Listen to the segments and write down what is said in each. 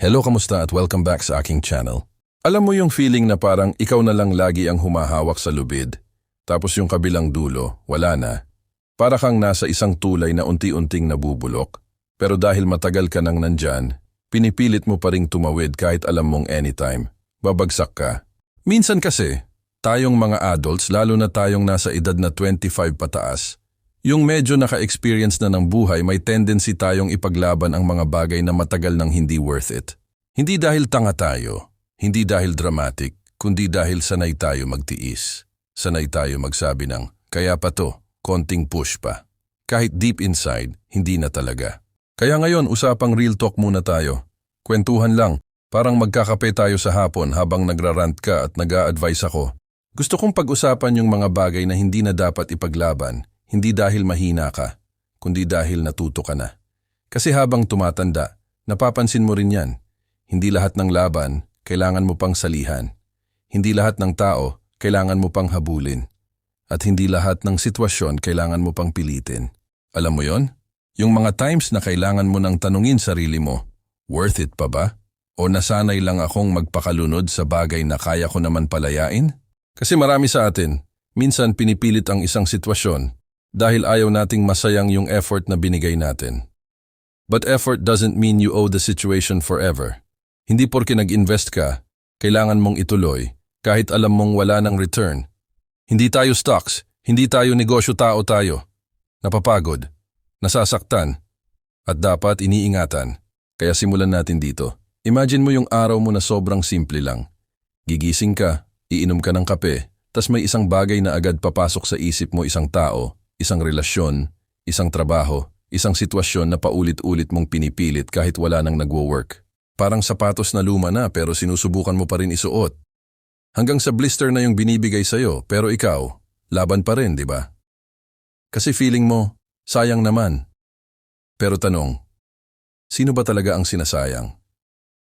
Hello, kamusta at welcome back sa aking channel. Alam mo yung feeling na parang ikaw na lang lagi ang humahawak sa lubid, tapos yung kabilang dulo, wala na. Para kang nasa isang tulay na unti-unting nabubulok, pero dahil matagal ka nang nandyan, pinipilit mo pa ring tumawid kahit alam mong anytime, babagsak ka. Minsan kasi, tayong mga adults, lalo na tayong nasa edad na 25 pataas, yung medyo naka-experience na ng buhay, may tendency tayong ipaglaban ang mga bagay na matagal nang hindi worth it. Hindi dahil tanga tayo, hindi dahil dramatic, kundi dahil sanay tayo magtiis. Sanay tayo magsabi ng, kaya pa to, konting push pa. Kahit deep inside, hindi na talaga. Kaya ngayon, usapang real talk muna tayo. Kwentuhan lang, parang magkakape tayo sa hapon habang nagrarant ka at nag-a-advise ako. Gusto kong pag-usapan yung mga bagay na hindi na dapat ipaglaban. Hindi dahil mahina ka, kundi dahil natuto ka na. Kasi habang tumatanda, napapansin mo rin yan. Hindi lahat ng laban, kailangan mo pang salihan. Hindi lahat ng tao, kailangan mo pang habulin. At hindi lahat ng sitwasyon, kailangan mo pang pilitin. Alam mo yon? Yung mga times na kailangan mo nang tanungin sarili mo, worth it pa ba? O nasanay lang akong magpakalunod sa bagay na kaya ko naman palayain? Kasi marami sa atin, minsan pinipilit ang isang sitwasyon, dahil ayaw nating masayang yung effort na binigay natin. But effort doesn't mean you owe the situation forever. Hindi porke nag-invest ka, kailangan mong ituloy, kahit alam mong wala ng return. Hindi tayo stocks, hindi tayo negosyo, tao tayo. Napapagod, nasasaktan, at dapat iniingatan. Kaya simulan natin dito. Imagine mo yung araw mo na sobrang simple lang. Gigising ka, iinom ka ng kape, tas may isang bagay na agad papasok sa isip mo, isang tao, isang relasyon, isang trabaho, isang sitwasyon na paulit-ulit mong pinipilit kahit wala nang nagwo-work. Parang sapatos na luma na pero sinusubukan mo pa rin isuot. Hanggang sa blister na yung binibigay sa'yo pero ikaw, laban pa rin, di ba? Kasi feeling mo, sayang naman. Pero tanong, sino ba talaga ang sinasayang?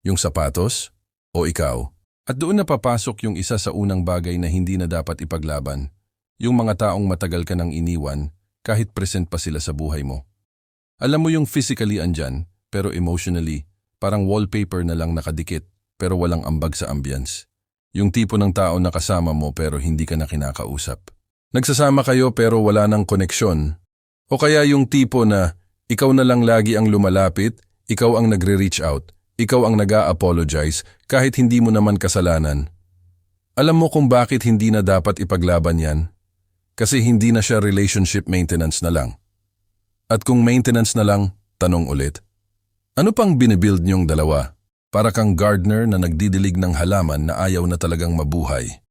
Yung sapatos o ikaw? At doon na papasok yung isa sa unang bagay na hindi na dapat ipaglaban. Yung mga taong matagal ka nang iniwan kahit present pa sila sa buhay mo. Alam mo yung physically andyan, pero emotionally, parang wallpaper na lang nakadikit pero walang ambag sa ambience. Yung tipo ng tao na kasama mo pero hindi ka na kinakausap. Nagsasama kayo pero wala nang koneksyon. O kaya yung tipo na ikaw na lang lagi ang lumalapit, ikaw ang nagre-reach out, ikaw ang nag-a-apologize kahit hindi mo naman kasalanan. Alam mo kung bakit hindi na dapat ipaglaban yan? Kasi hindi na siya relationship maintenance na lang. At kung maintenance na lang, tanong ulit. Ano pang binibuild niyong dalawa? Para kang gardener na nagdidilig ng halaman na ayaw na talagang mabuhay.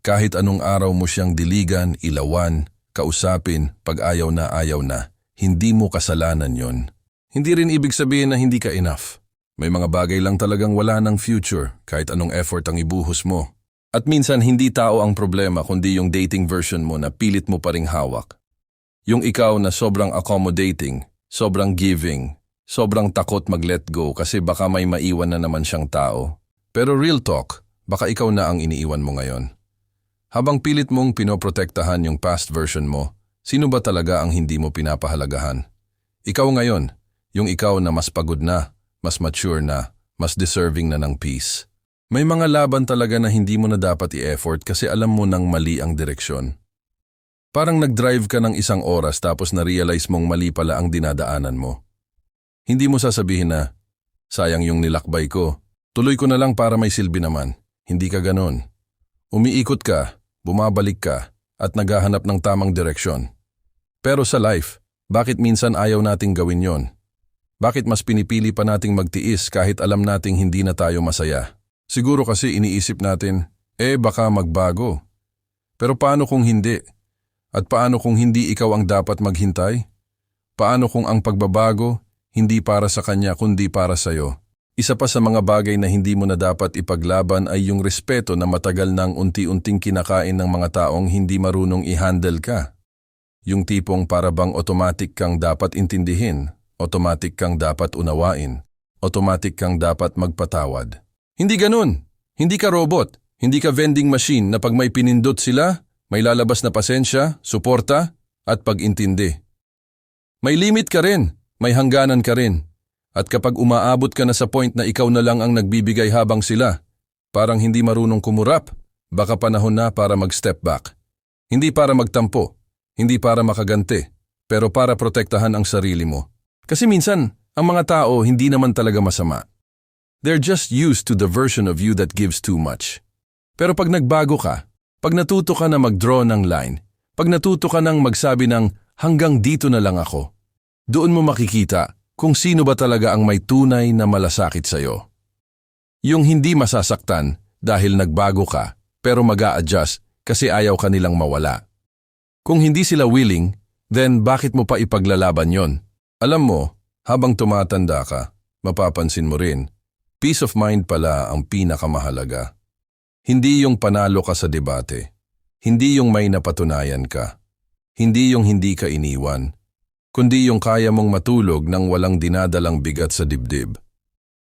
Kahit anong araw mo siyang diligan, ilawan, kausapin, pag ayaw na, hindi mo kasalanan yon. Hindi rin ibig sabihin na hindi ka enough. May mga bagay lang talagang wala ng future kahit anong effort ang ibuhos mo. At minsan hindi tao ang problema kundi yung dating version mo na pilit mo pa ring hawak. Yung ikaw na sobrang accommodating, sobrang giving, sobrang takot mag-let go kasi baka may maiwan na naman siyang tao. Pero real talk, baka ikaw na ang iniiwan mo ngayon. Habang pilit mong pinoprotektahan yung past version mo, sino ba talaga ang hindi mo pinapahalagahan? Ikaw ngayon, yung ikaw na mas pagod na, mas mature na, mas deserving na ng peace. May mga laban talaga na hindi mo na dapat i-effort kasi alam mo nang mali ang direksyon. Parang nag-drive ka ng isang oras tapos na-realize mong mali pala ang dinadaanan mo. Hindi mo sasabihin na, sayang yung nilakbay ko, tuloy ko na lang para may silbi naman. Hindi ka ganon. Umiikot ka, bumabalik ka, at naghahanap ng tamang direksyon. Pero sa life, bakit minsan ayaw nating gawin yon? Bakit mas pinipili pa nating magtiis kahit alam nating hindi na tayo masaya? Siguro kasi iniisip natin, baka magbago. Pero paano kung hindi? At paano kung hindi ikaw ang dapat maghintay? Paano kung ang pagbabago, hindi para sa kanya kundi para sa'yo? Isa pa sa mga bagay na hindi mo na dapat ipaglaban ay yung respeto na matagal nang unti-unting kinakain ng mga taong hindi marunong i-handle ka. Yung tipong para bang automatic kang dapat intindihin, automatic kang dapat unawain, automatic kang dapat magpatawad. Hindi ganun. Hindi ka robot. Hindi ka vending machine na pag may pinindot sila, may lalabas na pasensya, suporta, at pag-intindi. May limit ka rin. May hangganan ka rin. At kapag umaabot ka na sa point na ikaw na lang ang nagbibigay habang sila, parang hindi marunong kumurap, baka panahon na para mag-step back. Hindi para magtampo, hindi para makaganti, pero para protektahan ang sarili mo. Kasi minsan, ang mga tao hindi naman talaga masama. They're just used to the version of you that gives too much. Pero pag nagbago ka, pag natuto ka na mag-draw ng line, pag natuto ka nang magsabi ng hanggang dito na lang ako, doon mo makikita kung sino ba talaga ang may tunay na malasakit sa'yo. Yung hindi masasaktan dahil nagbago ka pero mag-a-adjust kasi ayaw ka nilang mawala. Kung hindi sila willing, then bakit mo pa ipaglalaban yon? Alam mo, habang tumatanda ka, mapapansin mo rin, peace of mind pala ang pinakamahalaga. Hindi yung panalo ka sa debate, hindi yung may napatunayan ka, hindi yung hindi ka iniwan, kundi yung kaya mong matulog nang walang dinadalang bigat sa dibdib.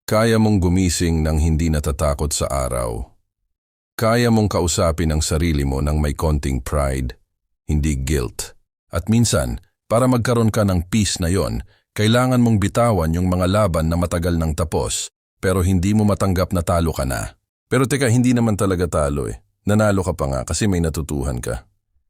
Kaya mong gumising nang hindi natatakot sa araw. Kaya mong kausapin ang sarili mo nang may konting pride, hindi guilt. At minsan, para magkaroon ka ng peace na yon, kailangan mong bitawan yung mga laban na matagal nang tapos, pero hindi mo matanggap na talo ka na. Pero teka, hindi naman talaga talo eh. Nanalo ka pa nga kasi may natutuhan ka.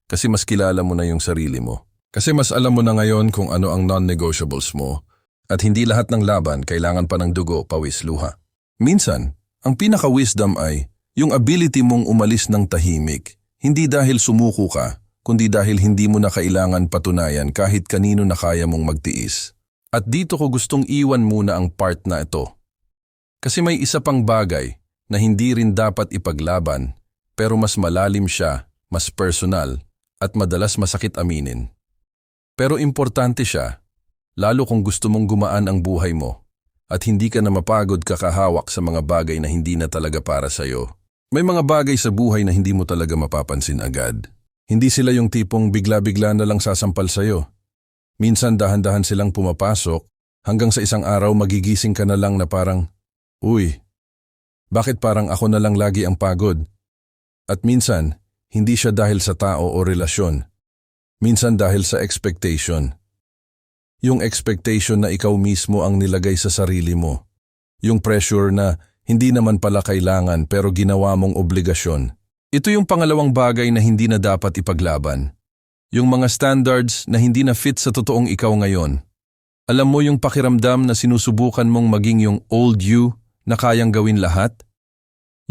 Kasi mas kilala mo na yung sarili mo. Kasi mas alam mo na ngayon kung ano ang non-negotiables mo at hindi lahat ng laban kailangan pa ng dugo, pawis, luha. Minsan, ang pinaka-wisdom ay yung ability mong umalis ng tahimik, hindi dahil sumuko ka, kundi dahil hindi mo na kailangan patunayan kahit kanino na kaya mong magtiis. At dito ko gustong iwan muna ang part na ito. Kasi may isa pang bagay na hindi rin dapat ipaglaban pero mas malalim siya, mas personal at madalas masakit aminin. Pero importante siya, lalo kung gusto mong gumaan ang buhay mo at hindi ka na mapagod kakahawak sa mga bagay na hindi na talaga para sa'yo. May mga bagay sa buhay na hindi mo talaga mapapansin agad. Hindi sila yung tipong bigla-bigla na lang sasampal sa'yo. Minsan dahan-dahan silang pumapasok hanggang sa isang araw magigising ka na lang na parang, uy, bakit parang ako na lang lagi ang pagod? At minsan, hindi siya dahil sa tao o relasyon. Minsan dahil sa expectation. Yung expectation na ikaw mismo ang nilagay sa sarili mo. Yung pressure na hindi naman pala kailangan pero ginawa mong obligasyon. Ito yung pangalawang bagay na hindi na dapat ipaglaban. Yung mga standards na hindi na fit sa totoong ikaw ngayon. Alam mo yung pakiramdam na sinusubukan mong maging yung old you na kayang gawin lahat?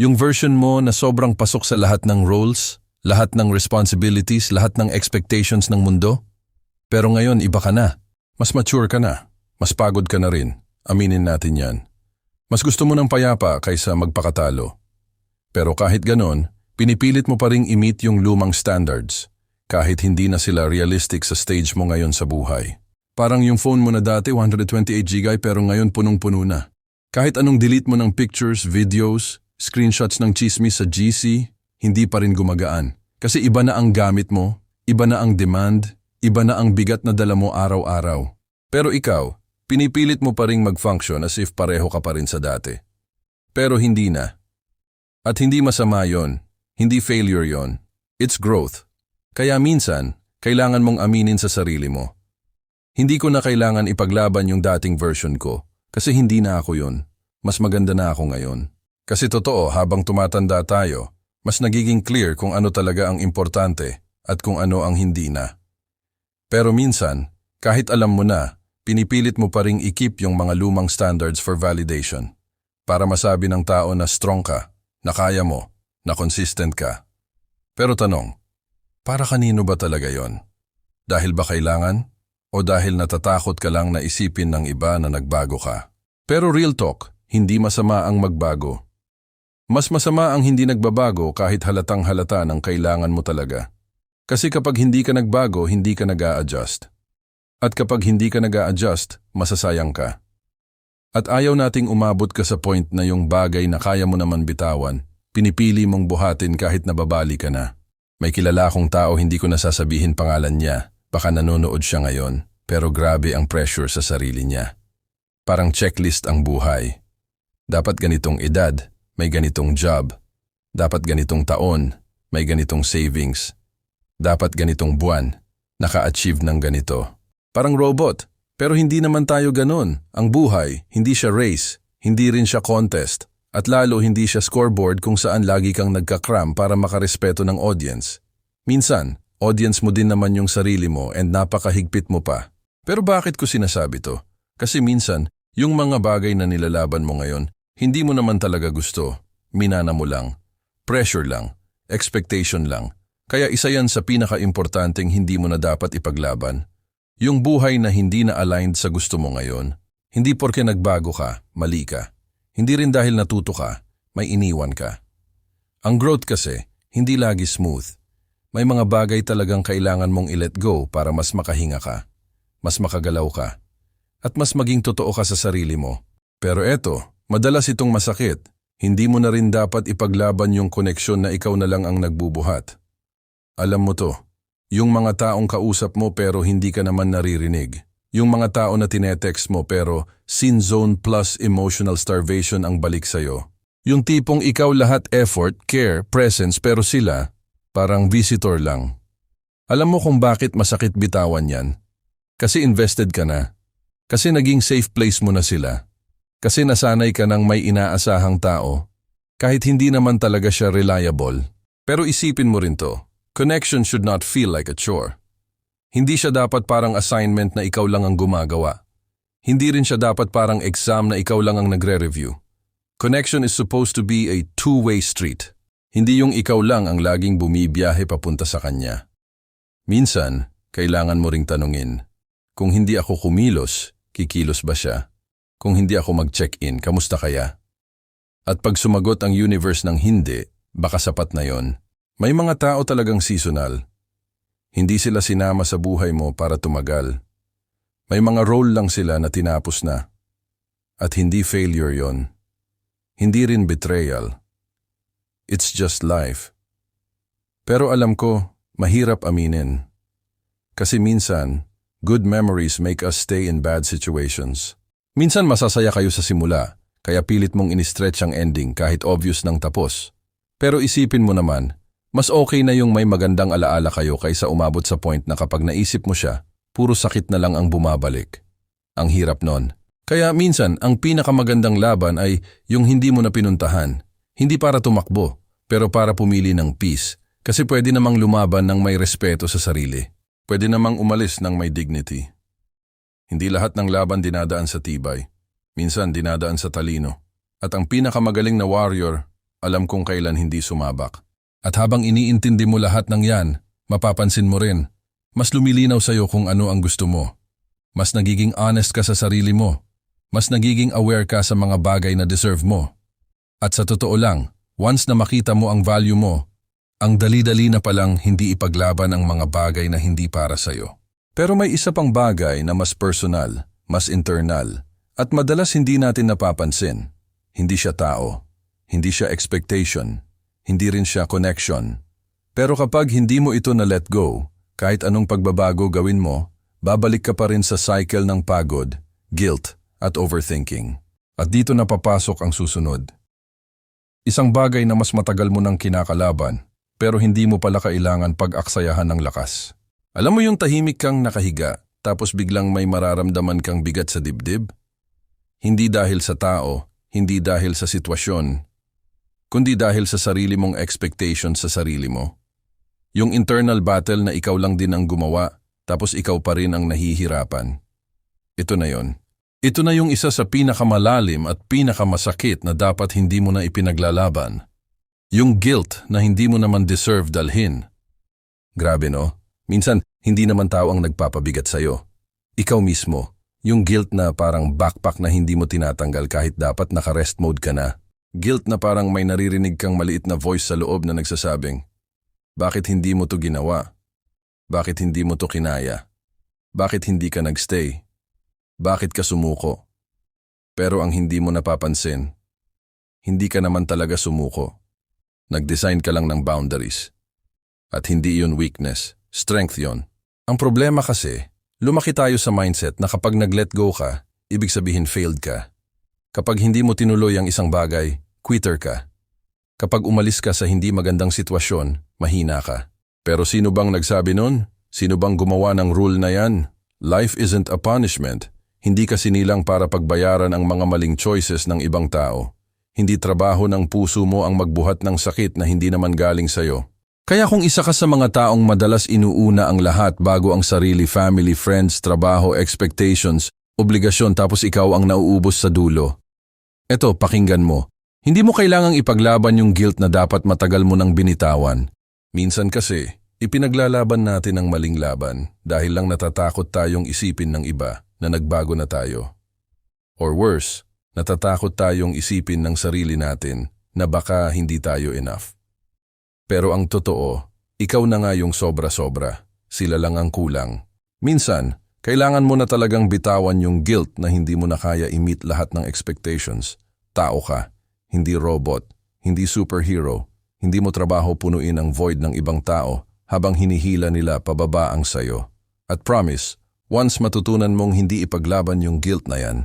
Yung version mo na sobrang pasok sa lahat ng roles? Lahat ng responsibilities, lahat ng expectations ng mundo. Pero ngayon, iba ka na. Mas mature ka na. Mas pagod ka na rin. Aminin natin yan. Mas gusto mo ng payapa kaysa magpakatalo. Pero kahit ganon, pinipilit mo pa ring i-meet yung lumang standards. Kahit hindi na sila realistic sa stage mo ngayon sa buhay. Parang yung phone mo na dati 128GB pero ngayon punong-puno na. Kahit anong delete mo ng pictures, videos, screenshots ng chismis sa GC, hindi pa rin gumagaan. Kasi iba na ang gamit mo, iba na ang demand, iba na ang bigat na dala mo araw-araw. Pero ikaw, pinipilit mo pa rin mag-function as if pareho ka pa rin sa dati. Pero hindi na. At hindi masama yon, hindi failure yon. It's growth. Kaya minsan, kailangan mong aminin sa sarili mo. Hindi ko na kailangan ipaglaban yung dating version ko kasi hindi na ako yon. Mas maganda na ako ngayon. Kasi totoo, habang tumatanda tayo, mas nagiging clear kung ano talaga ang importante at kung ano ang hindi na. Pero minsan, kahit alam mo na, pinipilit mo pa ring i-keep yung mga lumang standards for validation para masabi ng tao na strong ka, na kaya mo, na consistent ka. Pero tanong, para kanino ba talaga yon? Dahil ba kailangan? O dahil natatakot ka lang na isipin ng iba na nagbago ka? Pero real talk, hindi masama ang magbago. Mas masama ang hindi nagbabago kahit halatang halata ng kailangan mo talaga. Kasi kapag hindi ka nagbago, hindi ka nag-a-adjust. At kapag hindi ka nag-a-adjust, masasayang ka. At ayaw nating umabot ka sa point na yung bagay na kaya mo naman bitawan, pinipili mong buhatin kahit nababali ka na. May kilala akong tao, hindi ko nasasabihin pangalan niya, baka nanonood siya ngayon, pero grabe ang pressure sa sarili niya. Parang checklist ang buhay. Dapat ganitong edad, may ganitong job. Dapat ganitong taon, may ganitong savings. Dapat ganitong buwan, naka-achieve ng ganito. Parang robot, Pero hindi naman tayo ganon. Ang buhay, hindi siya race, hindi rin siya contest, at lalo hindi siya scoreboard kung saan lagi kang nagkakram para makarespeto ng audience. Minsan, audience mo din naman yung sarili mo and napakahigpit mo pa. Pero bakit ko sinasabi to? Kasi minsan, yung mga bagay na nilalaban mo ngayon, hindi mo naman talaga gusto. Minana mo lang. Pressure lang. Expectation lang. Kaya isa yan sa pinaka-importanting hindi mo na dapat ipaglaban. Yung buhay na hindi na aligned sa gusto mo ngayon. Hindi porke nagbago ka, mali ka. Hindi rin dahil natuto ka, may iniwan ka. Ang growth kasi, hindi lagi smooth. May mga bagay talagang kailangan mong i-let go para mas makahinga ka, mas makagalaw ka, at mas maging totoo ka sa sarili mo. Pero eto, madalas itong masakit. Hindi mo na rin dapat ipaglaban yung koneksyon na ikaw na lang ang nagbubuhat. Alam mo to, yung mga taong kausap mo pero hindi ka naman naririnig. Yung mga tao na tinetext mo pero sin zone plus emotional starvation ang balik sa'yo. Yung tipong ikaw lahat effort, care, presence pero sila parang visitor lang. Alam mo kung bakit masakit bitawan yan? Kasi invested ka na. Kasi naging safe place mo na sila. Kasi nasanay ka ng may inaasahang tao. Kahit hindi naman talaga siya reliable. Pero isipin mo rin to. Connection should not feel like a chore. Hindi siya dapat parang assignment na ikaw lang ang gumagawa. Hindi rin siya dapat parang exam na ikaw lang ang nagre-review. Connection is supposed to be a two-way street. Hindi yung ikaw lang ang laging bumibiyahe papunta sa kanya. Minsan, kailangan mo ring tanungin, kung hindi ako kumilos, kikilos ba siya? Kung hindi ako mag-check-in, kamusta kaya? At pag sumagot ang universe ng hindi, baka sapat na yon. May mga tao talagang seasonal. Hindi sila sinama sa buhay mo para tumagal. May mga role lang sila na tinapos na. At hindi failure yon. Hindi rin betrayal. It's just life. Pero alam ko, mahirap aminin. Kasi minsan, good memories make us stay in bad situations. Minsan masasaya kayo sa simula, kaya pilit mong in-stretch ang ending kahit obvious nang tapos. Pero isipin mo naman, mas okay na yung may magandang alaala kayo kaysa umabot sa point na kapag naisip mo siya, puro sakit na lang ang bumabalik. Ang hirap nun. Kaya minsan, ang pinakamagandang laban ay yung hindi mo na pinuntahan. Hindi para tumakbo, pero para pumili ng peace. Kasi pwede namang lumaban ng may respeto sa sarili. Pwede namang umalis ng may dignity. Hindi lahat ng laban dinadaan sa tibay. Minsan dinadaan sa talino. At ang pinakamagaling na warrior, alam kong kailan hindi sumabak. At habang iniintindi mo lahat ng yan, mapapansin mo rin, mas lumilinaw sa'yo kung ano ang gusto mo. Mas nagiging honest ka sa sarili mo. Mas nagiging aware ka sa mga bagay na deserve mo. At sa totoo lang, once na makita mo ang value mo, ang dali-dali na palang hindi ipaglaban ang mga bagay na hindi para sa'yo. Pero may isa pang bagay na mas personal, mas internal, at madalas hindi natin napapansin. Hindi siya tao. Hindi siya expectation. Hindi rin siya connection. Pero kapag hindi mo ito na let go, kahit anong pagbabago gawin mo, babalik ka pa rin sa cycle ng pagod, guilt, at overthinking. At dito na papasok ang susunod. Isang bagay na mas matagal mo nang kinakalaban, pero hindi mo pala kailangan pag-aksayahan ng lakas. Alam mo yung tahimik kang nakahiga, tapos biglang may mararamdaman kang bigat sa dibdib? Hindi dahil sa tao, hindi dahil sa sitwasyon, kundi dahil sa sarili mong expectation sa sarili mo. Yung internal battle na ikaw lang din ang gumawa, tapos ikaw pa rin ang nahihirapan. Ito na yon. Ito na yung isa sa pinakamalalim at pinakamasakit na dapat hindi mo na ipinaglalaban. Yung guilt na hindi mo naman deserve dalhin. Grabe no? Minsan, hindi naman tao ang nagpapabigat sa'yo. Ikaw mismo. Yung guilt na parang backpack na hindi mo tinatanggal kahit dapat naka-rest mode ka na. Guilt na parang may naririnig kang maliit na voice sa loob na nagsasabing, bakit hindi mo to ginawa? Bakit hindi mo to kinaya? Bakit hindi ka nagstay? Bakit ka sumuko? Pero ang hindi mo napapansin, hindi ka naman talaga sumuko. Nag-design ka lang ng boundaries. At hindi yun weakness, strength yun. Ang problema kasi, lumaki tayo sa mindset na kapag nag-let go ka, ibig sabihin failed ka. Kapag hindi mo tinuloy ang isang bagay, quitter ka. Kapag umalis ka sa hindi magandang sitwasyon, mahina ka. Pero sino bang nagsabi nun? Sino bang gumawa ng rule na yan? Life isn't a punishment. Hindi ka sinilang para pagbayaran ang mga maling choices ng ibang tao. Hindi trabaho ng puso mo ang magbuhat ng sakit na hindi naman galing sa'yo. Kaya kung isa ka sa mga taong madalas inuuna ang lahat bago ang sarili, family, friends, trabaho, expectations, obligasyon tapos ikaw ang nauubos sa dulo. Eto, pakinggan mo. Hindi mo kailangang ipaglaban yung guilt na dapat matagal mo nang binitawan. Minsan kasi, ipinaglalaban natin ang maling laban dahil lang natatakot tayong isipin ng iba na nagbago na tayo. Or worse, natatakot tayong isipin ng sarili natin na baka hindi tayo enough. Pero ang totoo, ikaw na nga yung sobra-sobra. Sila lang ang kulang. Minsan, kailangan mo na talagang bitawan yung guilt na hindi mo na kaya i-meet lahat ng expectations. Tao ka, hindi robot, hindi superhero, hindi mo trabaho punuin ang void ng ibang tao habang hinihila nila pababa ang sayo. At promise, once matutunan mong hindi ipaglaban yung guilt na yan,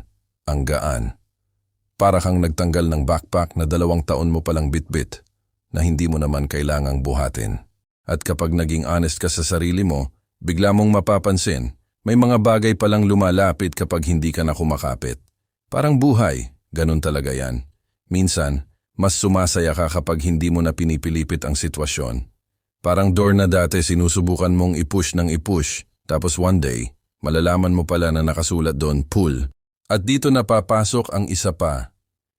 ang gaan. Para kang nagtanggal ng backpack na 2 taon mo palang bitbit na hindi mo naman kailangang buhatin. At kapag naging honest ka sa sarili mo, bigla mong mapapansin, may mga bagay palang lumalapit kapag hindi ka na kumakapit. Parang buhay, ganun talaga yan. Minsan, mas sumasaya ka kapag hindi mo na pinipilipit ang sitwasyon. Parang door na dati sinusubukan mong i-push ng i-push, tapos one day, malalaman mo pala na nakasulat doon, pull. At dito napapasok ang isa pa.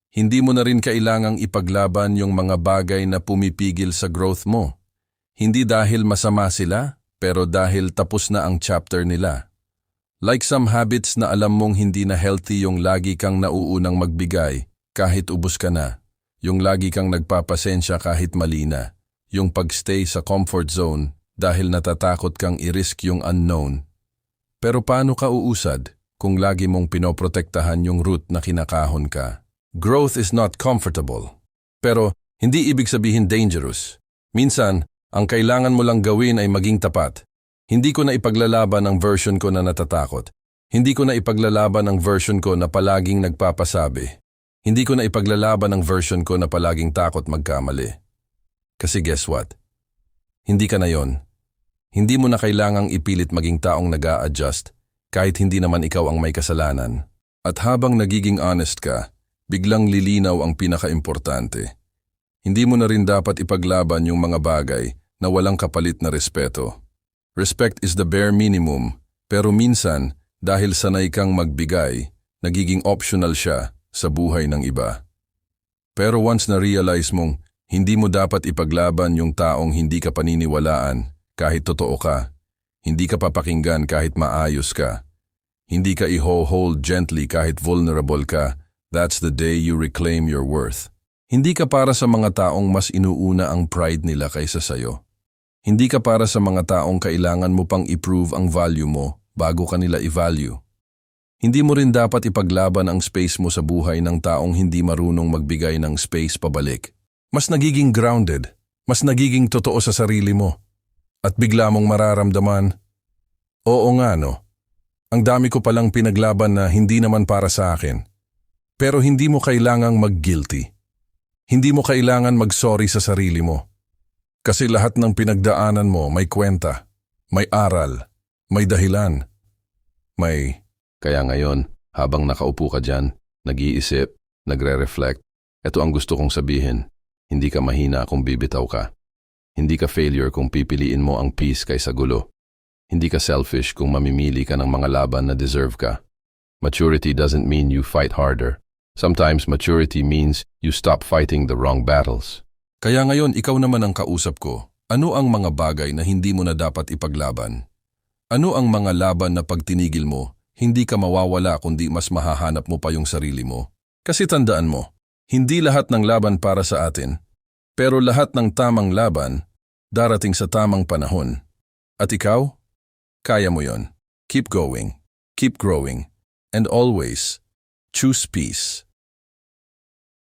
Hindi mo na rin kailangang ipaglaban yung mga bagay na pumipigil sa growth mo. Hindi dahil masama sila, pero dahil tapos na ang chapter nila. Like some habits na alam mong hindi na healthy yung lagi kang nauunang magbigay kahit ubos ka na. Yung lagi kang nagpapasensya kahit mali na. Yung pagstay sa comfort zone dahil natatakot kang i-risk yung unknown. Pero paano ka uusad kung lagi mong pinoprotektahan yung root na kinakahon ka? Growth is not comfortable. Pero hindi ibig sabihin dangerous. Minsan, ang kailangan mo lang gawin ay maging tapat. Hindi ko na ipaglalaban ang version ko na natatakot. Hindi ko na ipaglalaban ang version ko na palaging nagpapasabi. Hindi ko na ipaglalaban ang version ko na palaging takot magkamali. Kasi guess what? Hindi ka na yon. Hindi mo na kailangang ipilit maging taong nag-a-adjust kahit hindi naman ikaw ang may kasalanan. At habang nagiging honest ka, biglang lilinaw ang pinaka-importante. Hindi mo na rin dapat ipaglaban yung mga bagay na walang kapalit na respeto. Respect is the bare minimum, pero minsan, dahil sanay kang magbigay, nagiging optional siya sa buhay ng iba. Pero once na-realize mong hindi mo dapat ipaglaban yung taong hindi ka paniniwalaan kahit totoo ka, hindi ka papakinggan kahit maayos ka, hindi ka i-hold gently kahit vulnerable ka, that's the day you reclaim your worth. Hindi ka para sa mga taong mas inuuna ang pride nila kaysa sayo. Hindi ka para sa mga taong kailangan mo pang i-prove ang value mo bago ka nila i-value. Hindi mo rin dapat ipaglaban ang space mo sa buhay ng taong hindi marunong magbigay ng space pabalik. Mas nagiging grounded, mas nagiging totoo sa sarili mo. At bigla mong mararamdaman, oo nga no, ang dami ko palang pinaglaban na hindi naman para sa akin. Pero hindi mo kailangang mag-guilty. Hindi mo kailangan mag-sorry sa sarili mo. Kasi lahat ng pinagdaanan mo may kwenta, may aral, may dahilan, may... Kaya ngayon, habang nakaupo ka dyan, nag-iisip, nagre-reflect, ito ang gusto kong sabihin. Hindi ka mahina kung bibitaw ka. Hindi ka failure kung pipiliin mo ang peace kaysa gulo. Hindi ka selfish kung mamimili ka ng mga laban na deserve ka. Maturity doesn't mean you fight harder. Sometimes maturity means you stop fighting the wrong battles. Kaya ngayon ikaw naman ang kausap ko. Ano ang mga bagay na hindi mo na dapat ipaglaban? Ano ang mga laban na pag tinigil mo, hindi ka mawawala kundi mas mahahanap mo pa yung sarili mo? Kasi tandaan mo, hindi lahat ng laban para sa atin. Pero lahat ng tamang laban, darating sa tamang panahon. At ikaw, kaya mo yon. Keep going, keep growing, and always choose peace.